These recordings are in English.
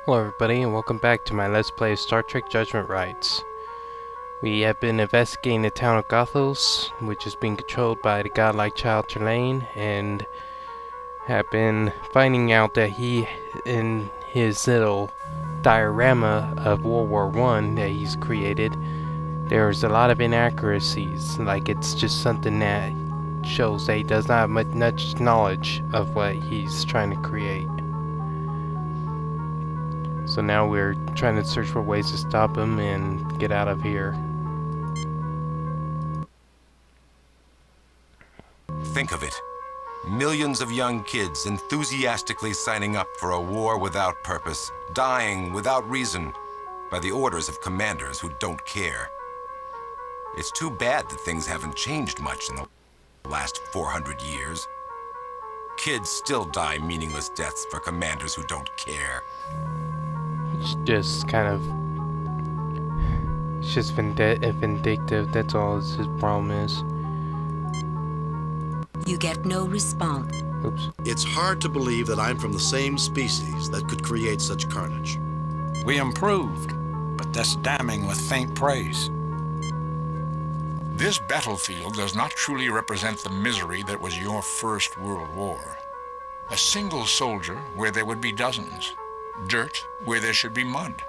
Hello everybody and welcome back to my Let's Play of Star Trek Judgment Rites. We have been investigating the town of Gothos, which is being controlled by the godlike child Trelane, and have been finding out that he, in his little diorama of World War I that he's created, there's a lot of inaccuracies. Like, it's just something that shows that he does not have much knowledge of what he's trying to create. So now we're trying to search for ways to stop him and get out of here. Think of it. Millions of young kids enthusiastically signing up for a war without purpose, dying without reason, by the orders of commanders who don't care. It's too bad that things haven't changed much in the last 400 years. Kids still die meaningless deaths for commanders who don't care. It's just kind of... it's just vindictive, that's all his problem is. You get no response. Oops. It's hard to believe that I'm from the same species that could create such carnage. We improved, but that's damning with faint praise. This battlefield does not truly represent the misery that was your First World War. A single soldier where there would be dozens. Dirt where there should be mud.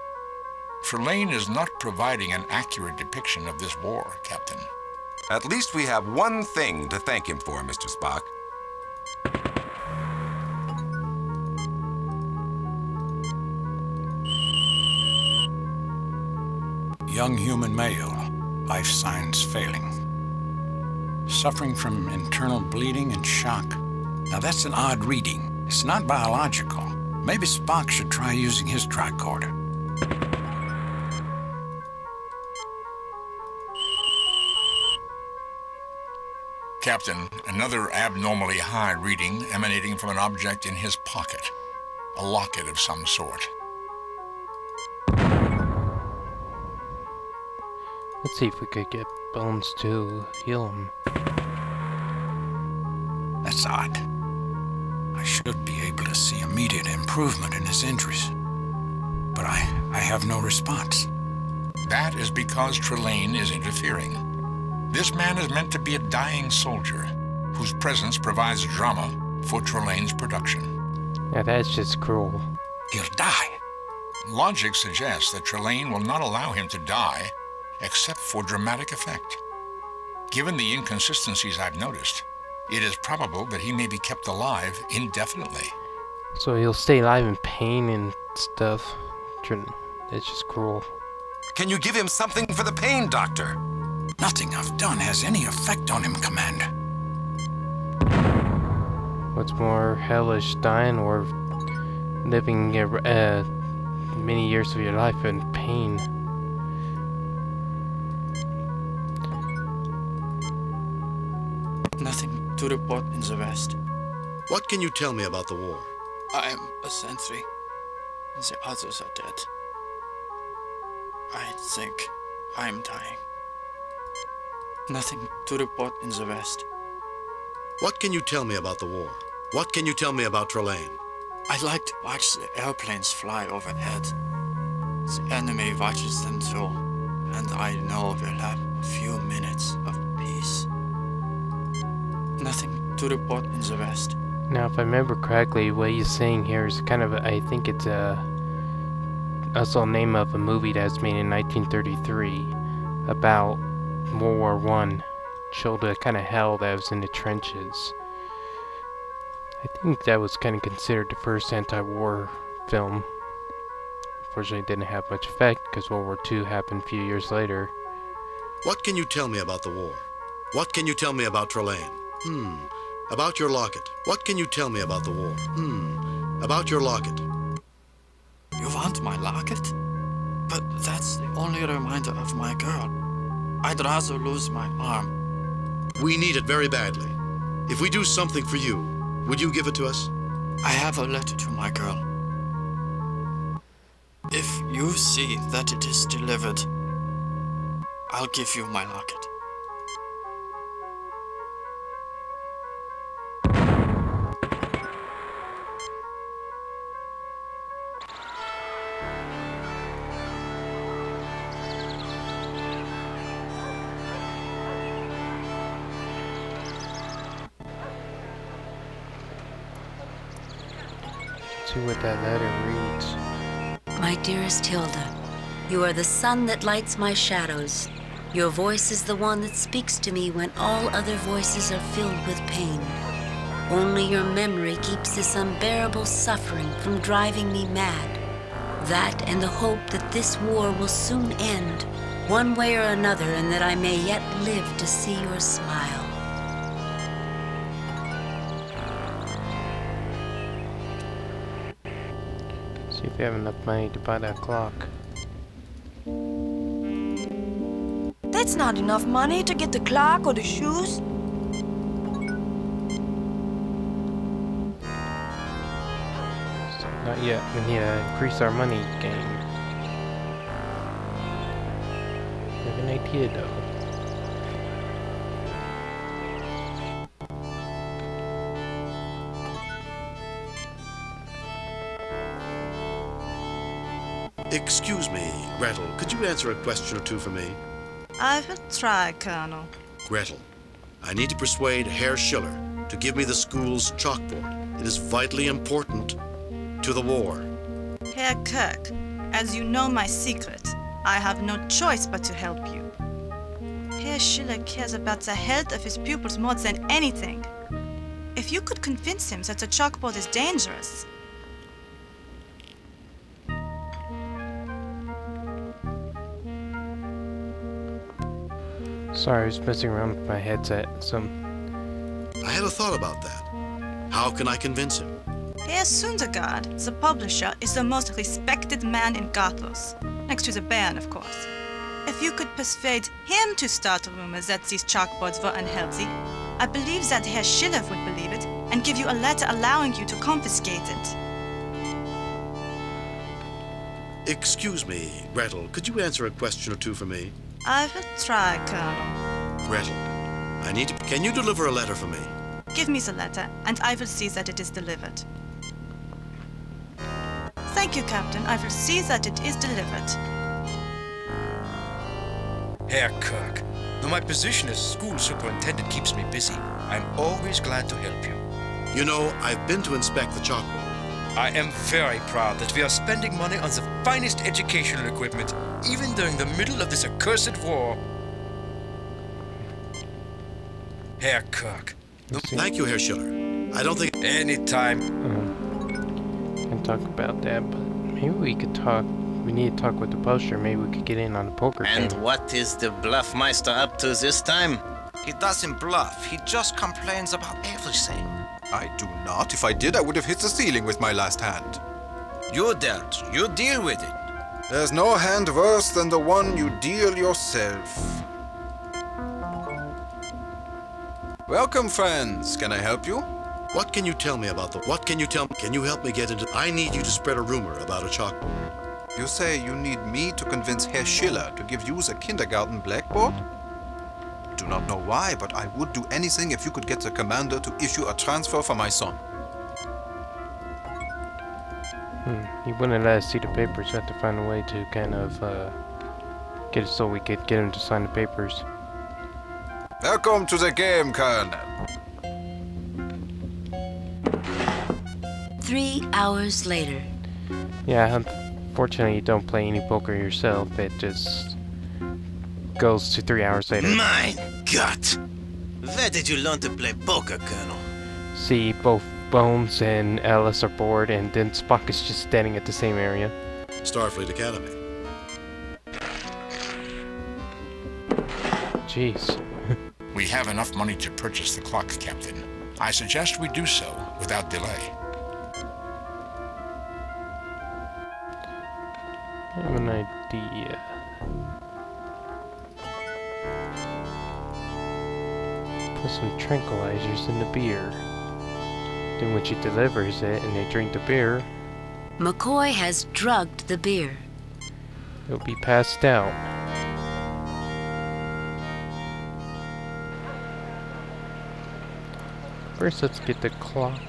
Trelane is not providing an accurate depiction of this war, Captain. At least we have one thing to thank him for, Mr. Spock. Young human male, life signs failing. Suffering from internal bleeding and shock. Now that's an odd reading. It's not biological. Maybe Spock should try using his tricorder. Captain, another abnormally high reading emanating from an object in his pocket. A locket of some sort. Let's see if we could get Bones to heal him. That's odd. I should be able to see immediate improvement in his injuries. But I have no response. That is because Trelane is interfering. This man is meant to be a dying soldier, whose presence provides drama for Trelane's production. Now that's just cruel. He'll die. Logic suggests that Trelane will not allow him to die, except for dramatic effect. Given the inconsistencies I've noticed, it is probable that he may be kept alive indefinitely. So he'll stay alive in pain and stuff. It's just cruel. Can you give him something for the pain, Doctor? Nothing I've done has any effect on him, Commander. What's more hellish, dying or living many years of your life in pain? Nothing to report in the west. What can you tell me about the war? I am a sentry. The others are dead. I think I'm dying. Nothing to report in the west. What can you tell me about the war? What can you tell me about Trelane? I like to watch the airplanes fly overhead. The enemy watches them too, and I know we'll have a few minutes of peace. Nothing to report in the west. Now, if I remember correctly, what he's saying here is kind of, I think it's also a name of a movie that was made in 1933 about World War I. Showed the kind of hell that was in the trenches. I think that was kind of considered the first anti-war film. Unfortunately, it didn't have much effect because World War II happened a few years later. What can you tell me about the war? What can you tell me about Trelane? About your locket. What can you tell me about the war? About your locket. You want my locket? But that's the only reminder of my girl. I'd rather lose my arm. We need it very badly. If we do something for you, would you give it to us? I have a letter to my girl. If you see that it is delivered, I'll give you my locket. see what that letter reads. My dearest Hilda, you are the sun that lights my shadows. Your voice is the one that speaks to me when all other voices are filled with pain. Only your memory keeps this unbearable suffering from driving me mad. That and the hope that this war will soon end, one way or another, and that I may yet live to see your smile. See if you have enough money to buy that clock. That's not enough money to get the clock or the shoes. So not yet. We need to increase our money game. I have an idea though. Excuse me, Gretel, could you answer a question or two for me? I will try, Colonel. Gretel, I need to persuade Herr Schiller to give me the school's chalkboard. It is vitally important to the war. Herr Kirk, as you know my secret, I have no choice but to help you. Herr Schiller cares about the health of his pupils more than anything. If you could convince him that the chalkboard is dangerous... Sorry, I was messing around with my headset. I had a thought about that. How can I convince him? Herr Sundergaard, the publisher, is the most respected man in Gothos, next to the Baron, of course. If you could persuade him to start rumors that these chalkboards were unhealthy, I believe that Herr Schiller would believe it and give you a letter allowing you to confiscate it. Excuse me, Gretel, could you answer a question or two for me? I will try, Colonel. Gretel, I need to... Can you deliver a letter for me? Give me the letter, and I will see that it is delivered. Thank you, Captain. I will see that it is delivered. Herr Kirk, though my position as school superintendent keeps me busy, I'm always glad to help you. You know, I've been to inspect the chalkboard. I am very proud that we are spending money on the finest educational equipment, even during the middle of this accursed war. Herr Kirk. Thank you, Herr Schiller. I don't think... Anytime. Can talk about that, but maybe we could talk. We need to talk with the poster. Maybe we could get in on the poker game. And what is the Bluffmeister up to this time? He doesn't bluff. He just complains about everything. I do not. If I did, I would have hit the ceiling with my last hand. You dealt. You deal with it. There's no hand worse than the one you deal yourself. Welcome, friends. Can I help you? What can you tell me about the... What can you tell me? Can you help me get into... I need you to spread a rumor about a chalkboard. You say you need me to convince Herr Schiller to give you the kindergarten blackboard? Do not know why, but I would do anything if you could get the commander to issue a transfer for my son. He wouldn't let us see the papers. We have to find a way to kind of get it so we could get him to sign the papers. Welcome to the game, Colonel. 3 hours later. Yeah, unfortunately you don't play any poker yourself. It just goes to 3 hours later. My God! Where did you learn to play poker, Colonel? See, both Bones and Alice are bored, and then Spock is just standing at the same area. Starfleet Academy. Jeez. We have enough money to purchase the clock, Captain. I suggest we do so without delay. I have an idea. Put some tranquilizers in the beer. Then when she delivers it and they drink the beer, McCoy has drugged the beer. it'll be passed out. First, let's get the clock.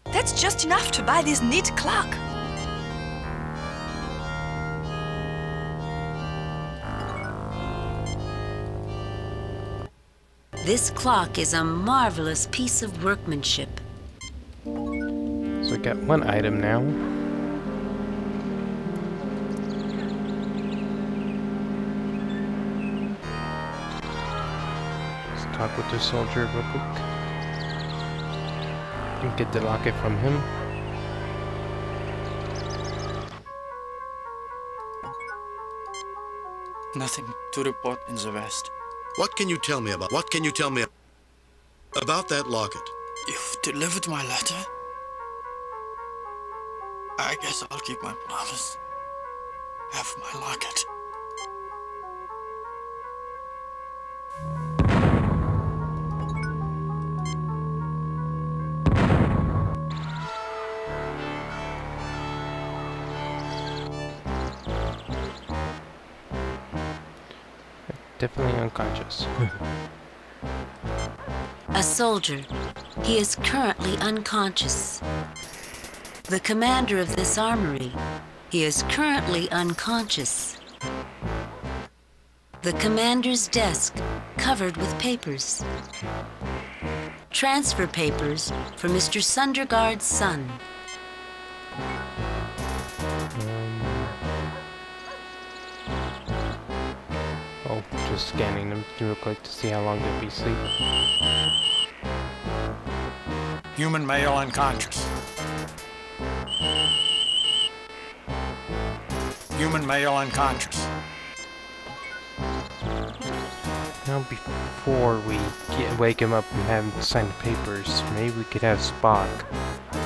That's just enough to buy this neat clock. This clock is a marvelous piece of workmanship. So I got one item now. Let's talk with the soldier real quick. And get the locket from him. Nothing to report in the west. What can you tell me about that locket? You've delivered my letter. I guess I'll keep my promise. Have my locket. Definitely unconscious. A soldier. He is currently unconscious. The commander of this armory. He is currently unconscious. The commander's desk, covered with papers. Transfer papers for Mr. Sundergaard's son. Oh, just scanning them real quick to see how long they'll be asleep. Human male unconscious. Human male unconscious. Now before we wake him up and have him sign the papers, maybe we could have Spock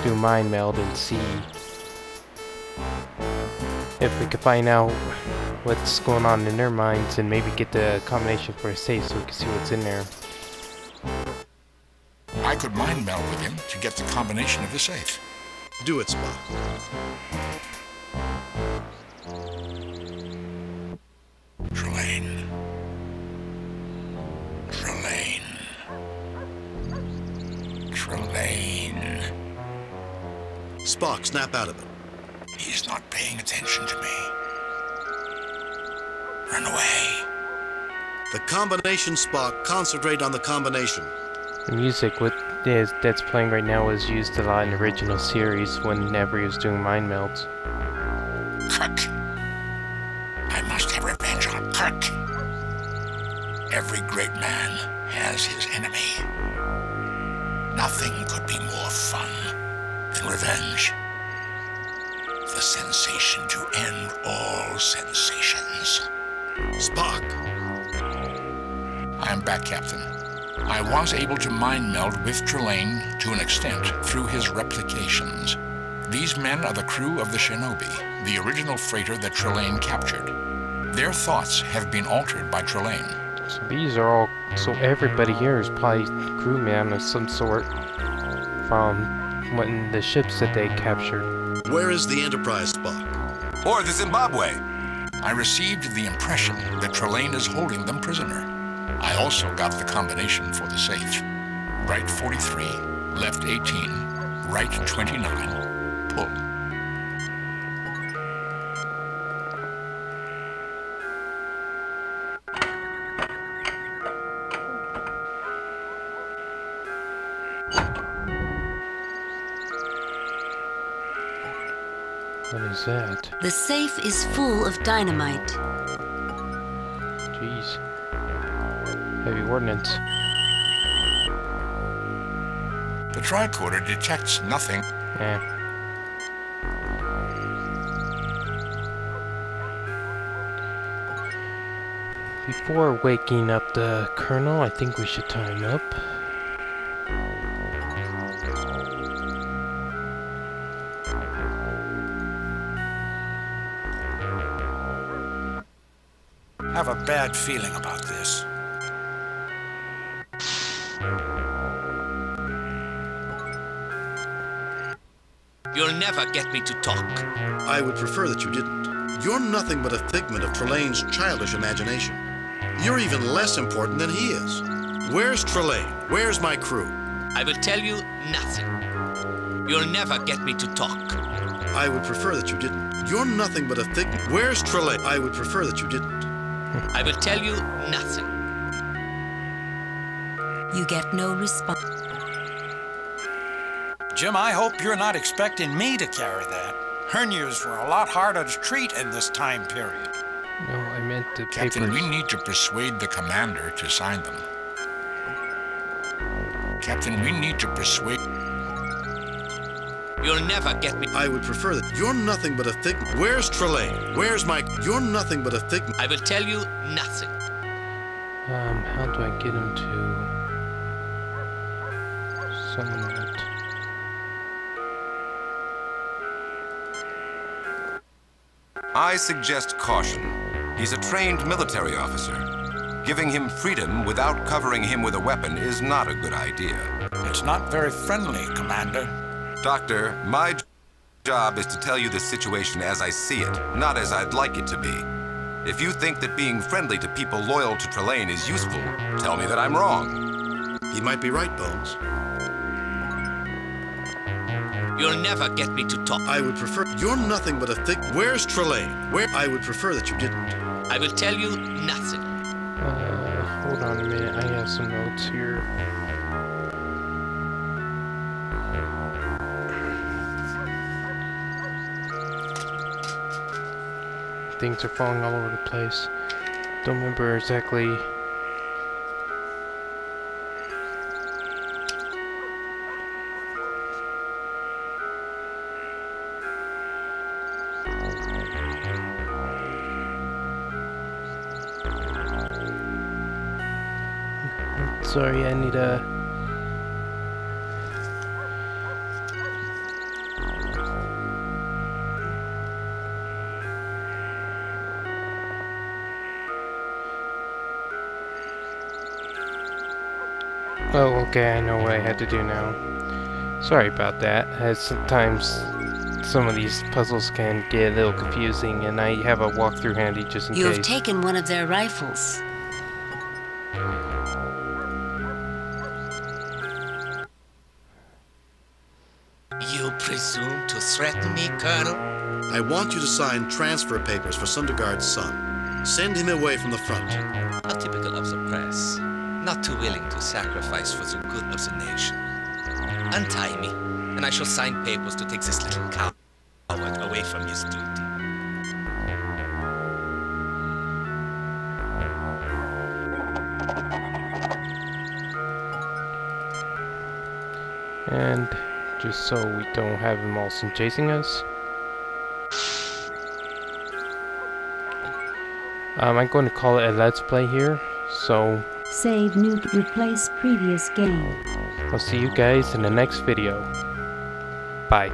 do mind meld and see if we could find out what's going on in their minds and maybe get the combination for a safe so we can see what's in there. I could mind meld with him to get the combination of the safe. Do it, Spock. Trelane. Trelane. Trelane. Spock, snap out of it. He's not paying attention to me. Run away. The combination, Spock. Concentrate on the combination. The music that's playing right now was used a lot in the original series whenever he was doing mind melds. Kirk. I must have revenge on Kirk. Every great man has his enemy. Nothing could be more fun than revenge. The sensation to end all sensations. Spock! I am back, Captain. I was able to mind meld with Trelane to an extent through his replications. These men are the crew of the Shinobi, the original freighter that Trelane captured. Their thoughts have been altered by Trelane. So these are all... So everybody here is probably crewman of some sort from the ships that they captured. Where is the Enterprise, Spock? Or the Zimbabwe. I received the impression that Trelane is holding them prisoner. I also got the combination for the safe. Right 43, left 18, right 29, pull. What is that? The safe is full of dynamite. Jeez. Heavy ordnance. The tricorder detects nothing. Yeah. Before waking up the colonel, I think we should tie him up. I have a bad feeling about this. You'll never get me to talk. I would prefer that you didn't. You're nothing but a figment of Trelane's childish imagination. You're even less important than he is. Where's Trelane? Where's my crew? I will tell you nothing. You'll never get me to talk. I would prefer that you didn't. You're nothing but a figment. Where's Trelane? I would prefer that you didn't. I will tell you nothing. You get no response. Jim, I hope you're not expecting me to carry that. Hernias were a lot harder to treat in this time period. No, I meant the Captain, papers. we need to persuade the commander to sign them. Captain, we need to persuade... You'll never get me. I would prefer that. You're nothing but a thick... Where's Trelane? Where's my... You're nothing but a thick... I will tell you nothing. How do I get him to... summon that? I suggest caution. He's a trained military officer. Giving him freedom without covering him with a weapon is not a good idea. It's not very friendly, Commander. Doctor, my job is to tell you the situation as I see it, not as I'd like it to be. If you think that being friendly to people loyal to Trelane is useful, tell me that I'm wrong. He might be right, Bones. You'll never get me to talk. I would prefer... You're nothing but a thick... Where's Trelane? Where... I would prefer that you didn't. I will tell you nothing. Hold on a minute. I have some notes here. Things are falling all over the place. Don't remember exactly. Sorry, I need a... Oh, okay, I know what I had to do now. Sorry about that, as sometimes some of these puzzles can get a little confusing, and I have a walkthrough handy just in case. You have taken one of their rifles. You presume to threaten me, Colonel? I want you to sign transfer papers for Sundergaard's son. Send him away from the front. How typical of the press. Not too willing to sacrifice for the good of the nation. Untie me, and I shall sign papers to take this little coward away from his duty. And just so we don't have him also chasing us. I'm going to call it a Let's Play here, so... Save, new, replace previous game. I'll see you guys in the next video. Bye.